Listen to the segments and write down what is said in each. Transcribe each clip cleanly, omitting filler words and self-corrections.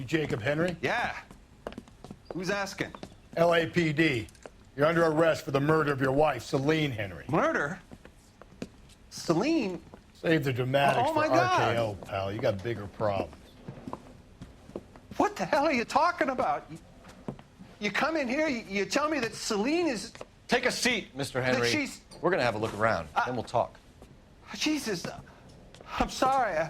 Jacob Henry? Yeah. Who's asking? LAPD. You're under arrest for the murder of your wife, Celine Henry. Murder? Celine? Save the dramatics Oh, for my God. RKO, pal. You got bigger problems. What the hell are you talking about? You come in here, you tell me that Celine is... Take a seat, Mr. Henry. she's- We're going to have a look around, then we'll talk. Jesus, I'm sorry.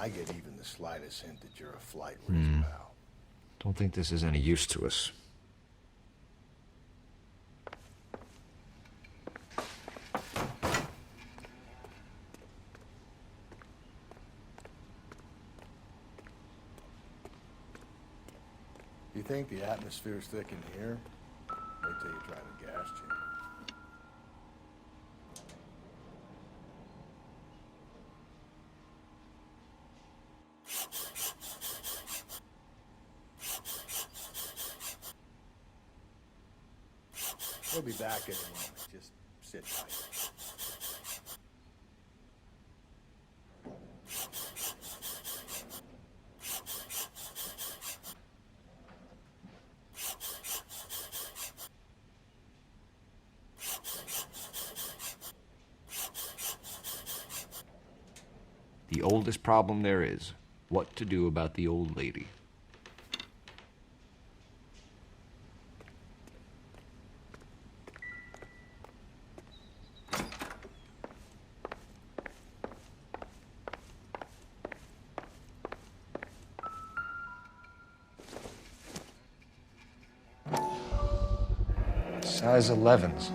I get even the slightest hint that you're a flight risk, pal. Don't think this is any use to us. You think the atmosphere's thick in here? Wait till you try the gas chamber. We'll be back in a moment. Just sit tight. The oldest problem there is, what to do about the old lady. Size 11s.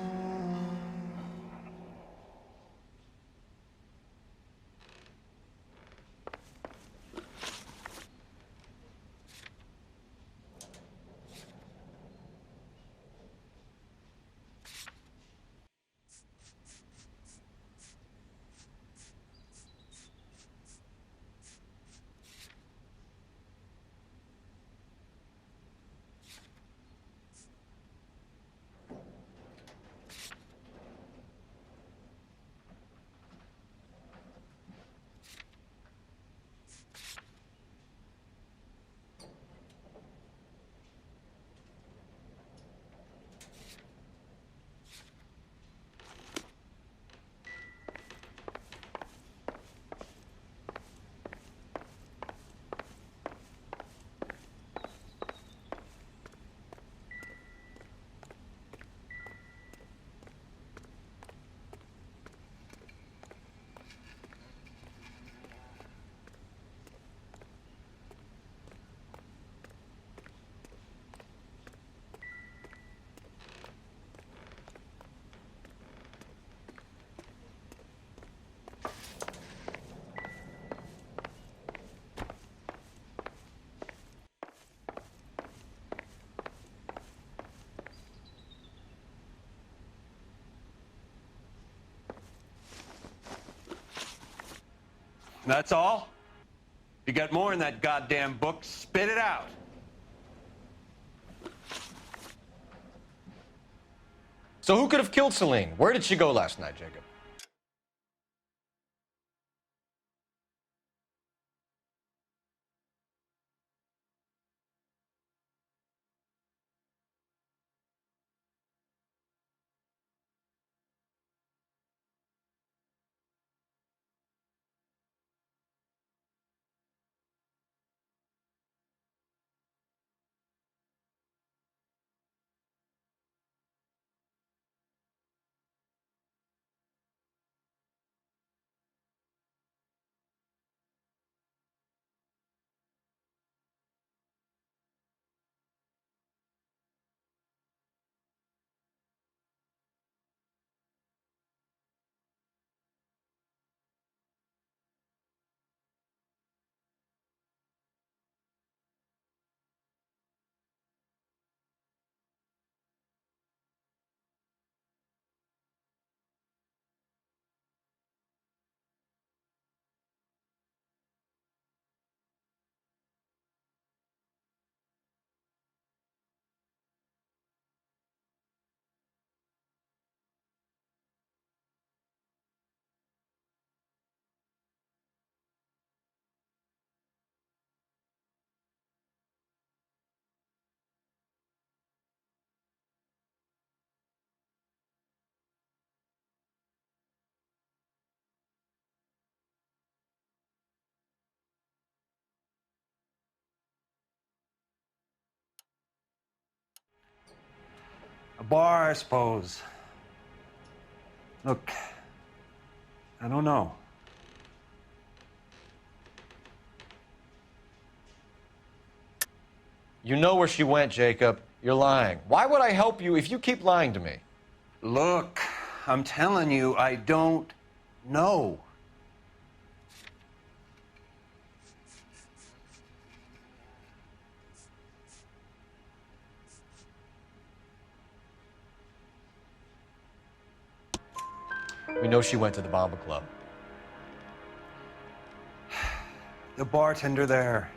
That's all? You got more in that goddamn book, spit it out. So who could have killed Celine? Where did she go last night, Jacob? bar, I suppose. Look, I don't know. You know where she went, Jacob. You're lying. Why would I help you if you keep lying to me? Look, I'm telling you, I don't know. We know she went to the Bomba Club. The bartender there,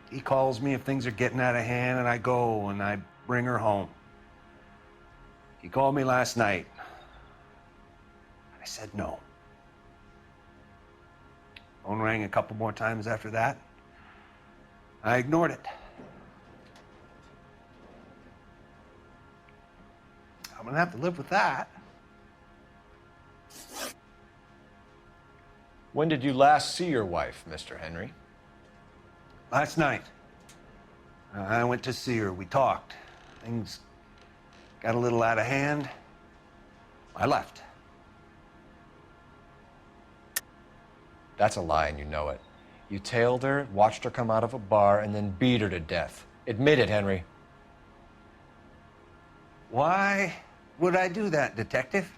he calls me if things are getting out of hand, and I go and I bring her home. He called me last night. I said no. Phone rang a couple more times after that. I ignored it. I'm gonna have to live with that. When did you last see your wife, Mr. Henry? Last night. I went to see her. We talked. Things got a little out of hand. I left. That's a lie, and you know it. You tailed her, watched her come out of a bar, and then beat her to death. Admit it, Henry. Why would I do that, Detective?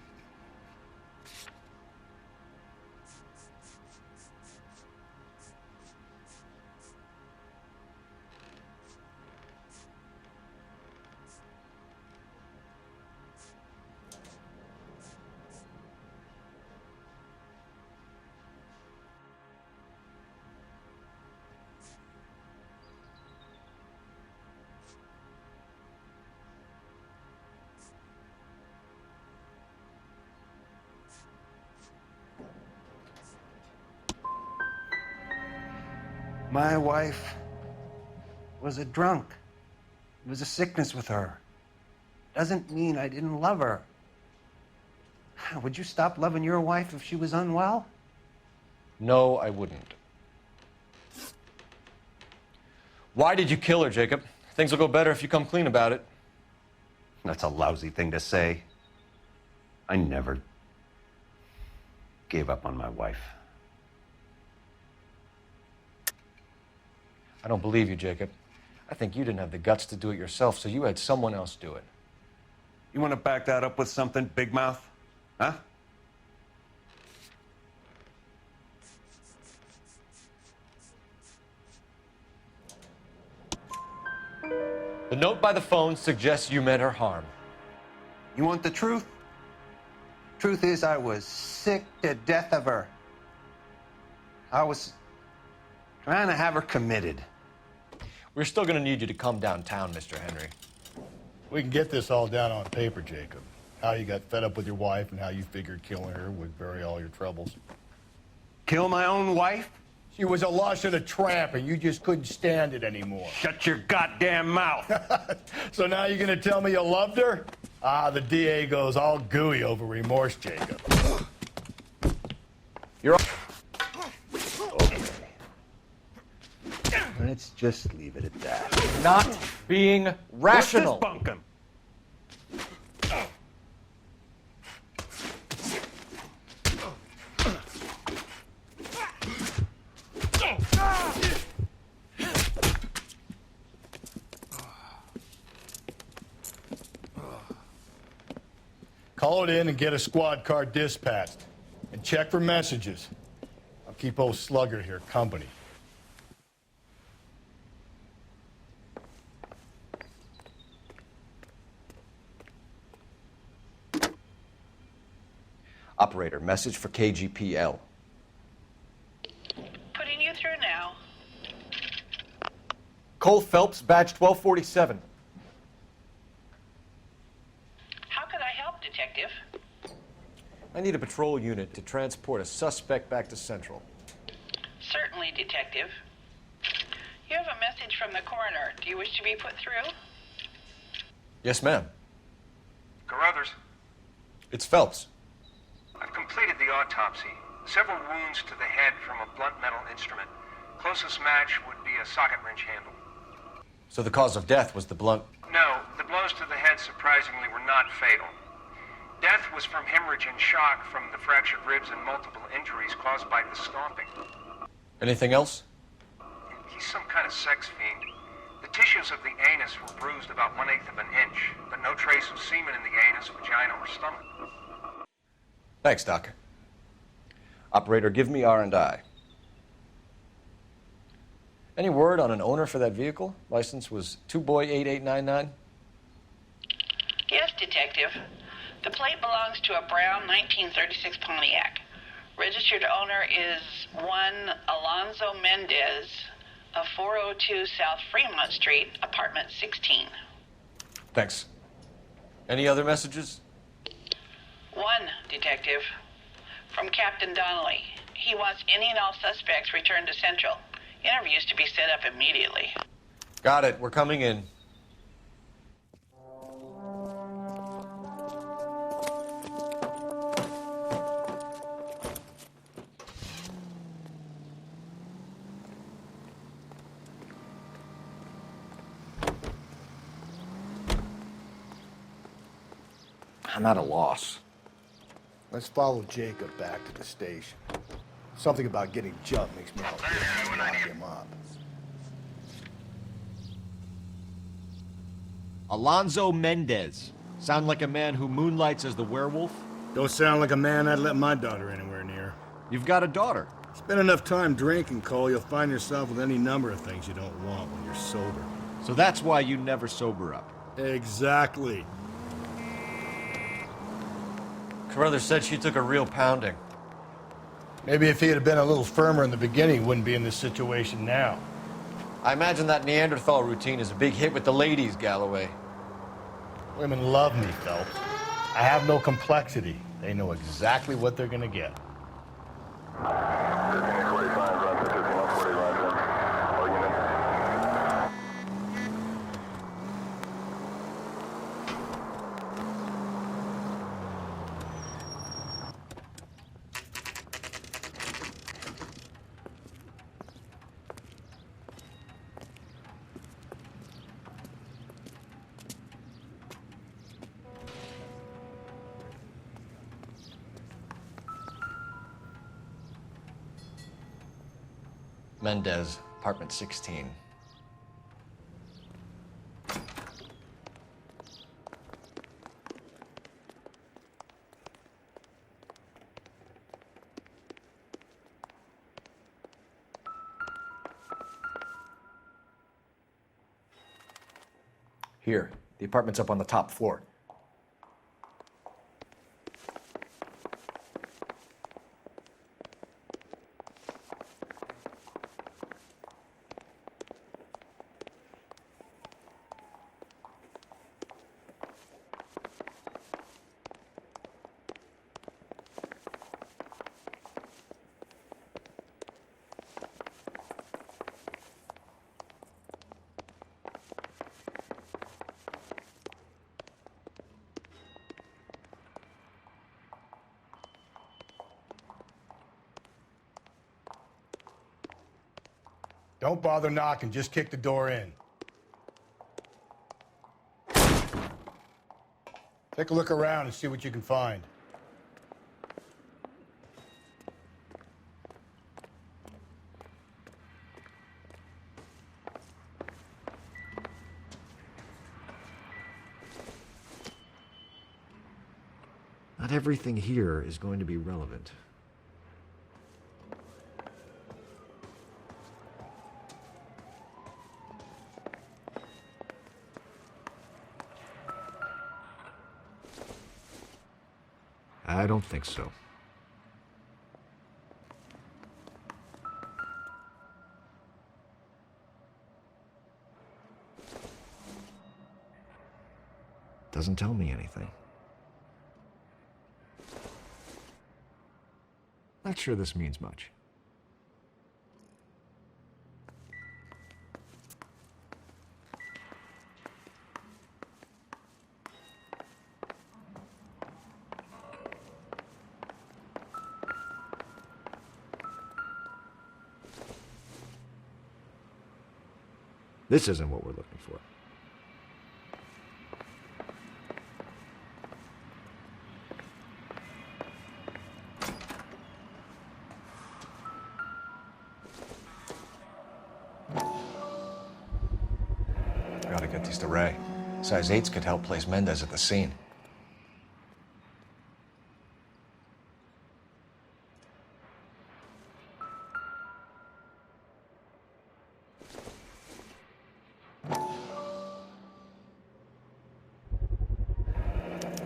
My wife was a drunk. It was a sickness with her. Doesn't mean I didn't love her. Would you stop loving your wife if she was unwell? No, I wouldn't. Why did you kill her, Jacob? Things will go better if you come clean about it. That's a lousy thing to say. I never gave up on my wife. I don't believe you, Jacob. I think you didn't have the guts to do it yourself, so you had someone else do it. You want to back that up with something, Big Mouth? Huh? The note by the phone suggests you meant her harm. You want the truth? Truth is, I was sick to death of her. I was trying to have her committed. We're still going to need you to come downtown, Mr. Henry. We can get this all down on paper, Jacob. How you got fed up with your wife and how you figured killing her would bury all your troubles. Kill my own wife? She was a lush and a tramp, and you just couldn't stand it anymore. Shut your goddamn mouth. So now you're gonna tell me you loved her? Ah, the DA goes all gooey over remorse, Jacob. You're... Let's just leave it at that. not being rational. Let's just bunk him. Call it in and get a squad car dispatched. And check for messages. I'll keep old Slugger here company. Operator, message for KGPL. Putting you through now. Cole Phelps, badge 1247. How could I help, Detective? I need a patrol unit to transport a suspect back to Central. Certainly, Detective. You have a message from the coroner. Do you wish to be put through? Yes, ma'am. Carruthers, It's Phelps. I've completed the autopsy. Several wounds to the head from a blunt metal instrument. Closest match would be a socket wrench handle. So the cause of death was the blunt... No, the blows to the head surprisingly, were not fatal. Death was from hemorrhage and shock from the fractured ribs and multiple injuries caused by the stomping. Anything else? He's some kind of sex fiend. The tissues of the anus were bruised about 1/8 of an inch, but no trace of semen in the anus, vagina, or stomach. Thanks, Doc. Operator, give me R&I. Any word on an owner for that vehicle? License was 2boy8899. Yes, Detective. The plate belongs to a brown 1936 Pontiac. Registered owner is one Alonzo Mendez of 402 South Fremont Street, apartment 16. Thanks. Any other messages? One, Detective. From Captain Donnelly. He wants any and all suspects returned to Central. Interviews to be set up immediately. Got it. We're coming in. I'm at a loss. Let's follow Jacob back to the station. Something about getting jumped makes me want to lock him up. Alonzo Mendez. Sound like a man who moonlights as the werewolf? Don't sound like a man I'd let my daughter anywhere near. You've got a daughter. Spend enough time drinking, Cole, you'll find yourself with any number of things you don't want when you're sober. So that's why you never sober up. Exactly. Carruthers said she took a real pounding. Maybe if he had been a little firmer in the beginning, he wouldn't be in this situation now. I imagine that Neanderthal routine is a big hit with the ladies, Galloway. Women love me, Phelps. I have no complexity. They know exactly what they're gonna get. Mendez, apartment 16. Here, the apartment's up on the top floor. Don't bother knocking, just kick the door in. Take a look around and see what you can find. Not everything here is going to be relevant. I don't think so. Doesn't tell me anything. Not sure this means much. This isn't what we're looking for. get these to Ray. Size 8s could help place Mendez at the scene.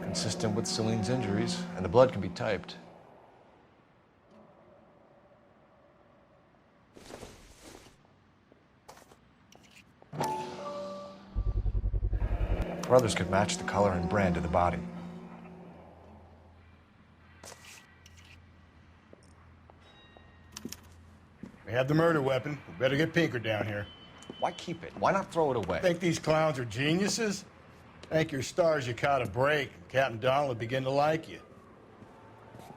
Consistent with Celine's injuries, and the blood can be typed. Brothers could match the color and brand of the body. We have the murder weapon. We better get Pinker down here. Why keep it? Why not throw it away? Think these clowns are geniuses? Thank your stars you caught a break. Captain Donald will begin to like you.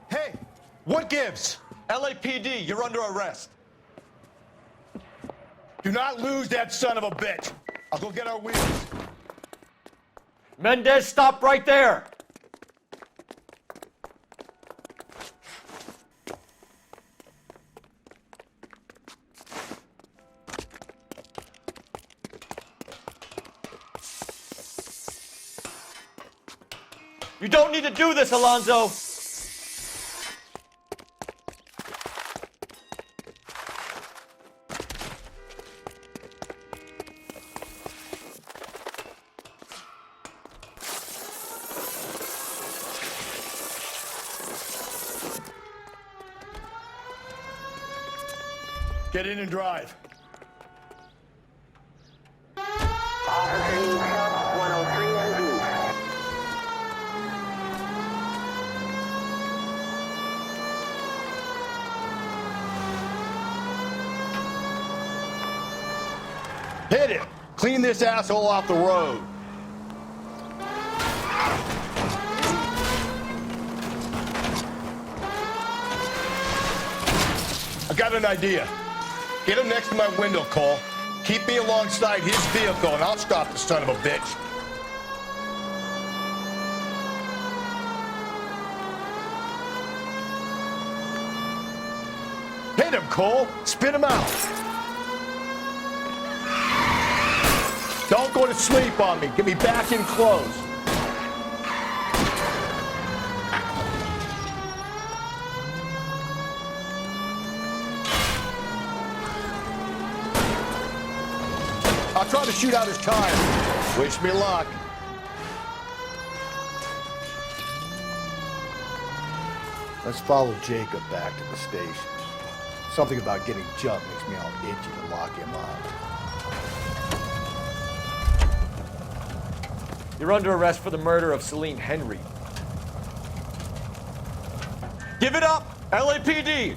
Hey, what gives? LAPD, you're under arrest. Do not lose that son of a bitch. I'll go get our wheels. Mendez, stop right there! You don't need to do this, Alonzo! Get in and drive. Hit it! Clean this asshole off the road. I got an idea. Get him next to my window, Cole. Keep me alongside his vehicle, and I'll stop the son of a bitch. Hit him, Cole. Spit him out. Don't go to sleep on me. Get me back in close. I'll try to shoot out his tire. Wish me luck. Let's follow Jacob back to the station. Something about getting jumped makes me all itchy to lock him up. You're under arrest for the murder of Celine Henry. Give it up, LAPD!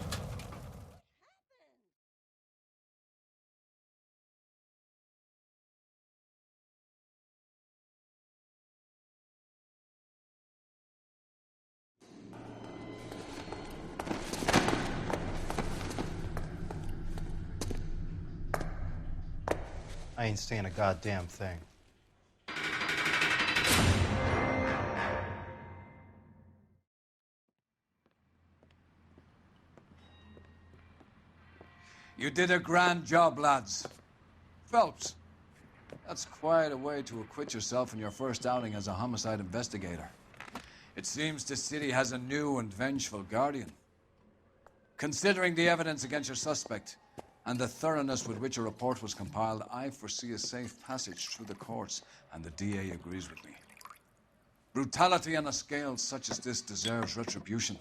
I ain't saying a goddamn thing. You did a grand job, lads. Phelps, that's quite a way to acquit yourself in your first outing as a homicide investigator. It seems the city has a new and vengeful guardian. Considering the evidence against your suspect and the thoroughness with which a report was compiled, I foresee a safe passage through the courts, and the DA agrees with me. Brutality on a scale such as this deserves retribution.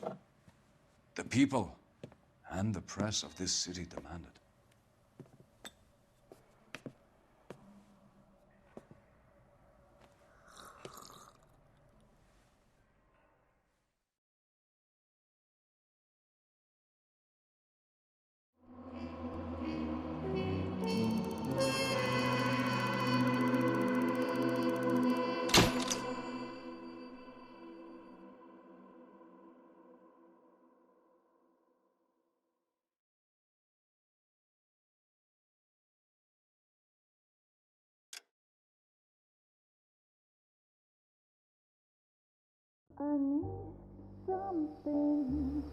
The people and the press of this city demand it. I need something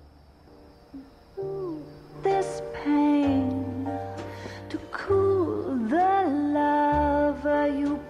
to soothe this pain, to cool the lava you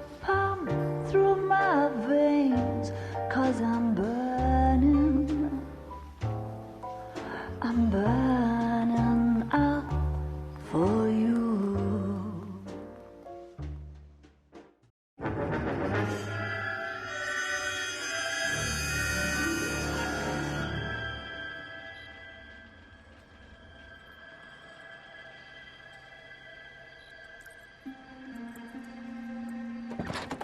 Bye.